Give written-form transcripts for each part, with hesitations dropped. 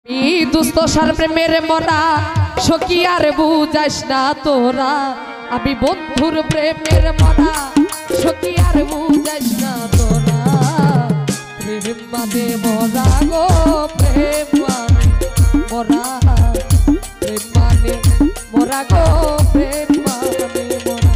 দুস্থ সার প্রেমের মরা সখী আর বুঝাস না তোরা, আমি বন্ধুর প্রেমের মরা সখী আর বুঝাস না তোরা। প্রেম মানে মরা গো প্রেম মানে মরা, প্রেম মানে মরা গো প্রেম মানে মরা।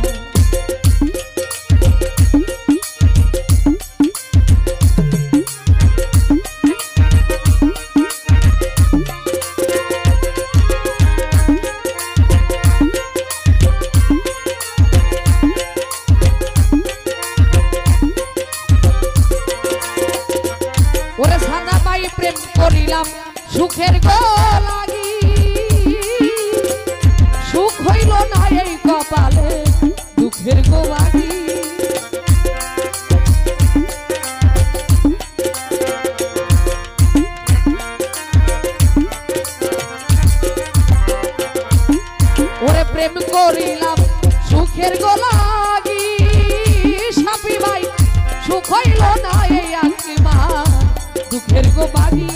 প্রেম করিলাম সুখের গোলাগি, সুখ হইল না এই কপালে দুঃখের গোলাগি। ওরে প্রেম করিলাম সুখের গোলাগি, সাপি ভাই সুখ হইল না এই আকিমা দুঃখের গোবাগি।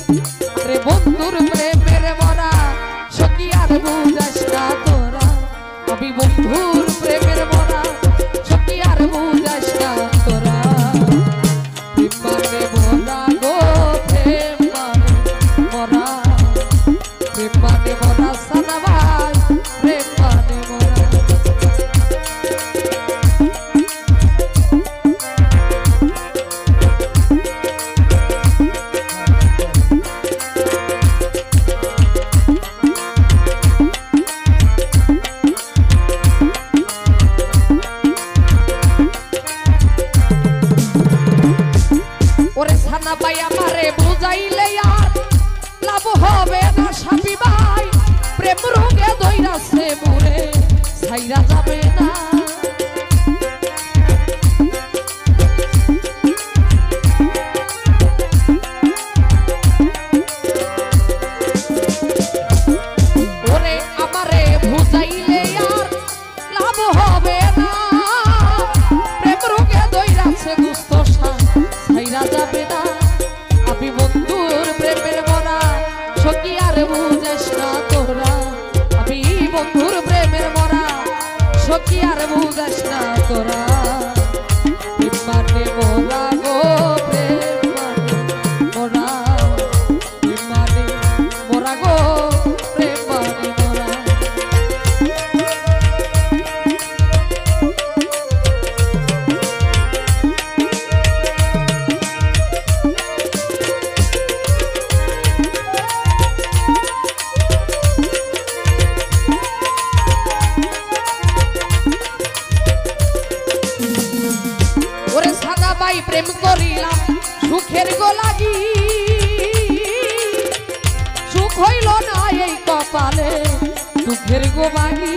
রে বন্ধুর প্রেমের মরা সখী আর বুঝাস না তোরা, আমি বন্ধুর প্রেমের মরা সখী আর বুঝাস না তোরা। প্রেম মানে মরা গো প্রেম মানে মরা, প্রেম মানে মরা সানাবাই প্রেম মানে মরা। ওরে সানা ভাই আমারে বুঝাইলে আর লাভ হবে না সাপি ভাই, প্রেম রোগে ধইরাছে মোরে ছাইরা যাবে না। ওরে আমারে বুঝাইলে আর লাভ হবে না, প্রেম রোগে ধইরাছে দুস্থ ছাইরা যাবে না। আমি বন্ধুর প্রেমের মরা সখী আর বুঝাস না তোরা, আমি বন্ধুর প্রেমের মরা সখী আর বুঝাস না তোরা। প্রেম মানে মরা গো প্রেম মানে মরা, প্রেম মানে মরা গো প্রেম মানে মরা। প্রেম করিলাম সুখের গোলাগি, সুখ হইল না এই কপালে দুঃখের গোবাগি।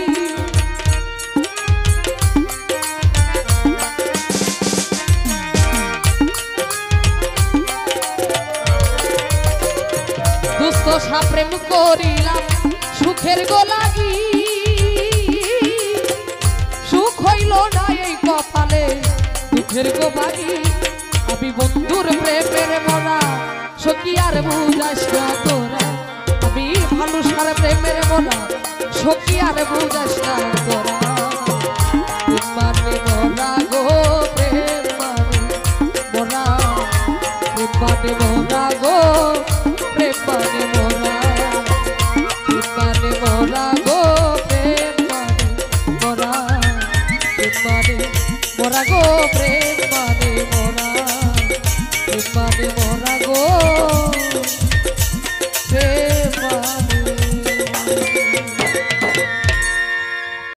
দুস্থ সা প্রেম করিলাম সুখের গোলাগি, সুখ হইল না এই কপালে দুঃখের গোবাগি। আমি বন্ধুর প্রেমের মরা সখী আর বুঝাস না তোরা, আমি মানুষের প্রেমের মরা সখী আর বুঝাস না তোরা। প্রেম মানে মরা গো প্রেম মানে মরা, প্রেম মানে মরা গো প্রেম মানে মরা, প্রেম মানে মরা গো প্রেম মানে মরা, প্রেম মানে মরা গো প্রেম।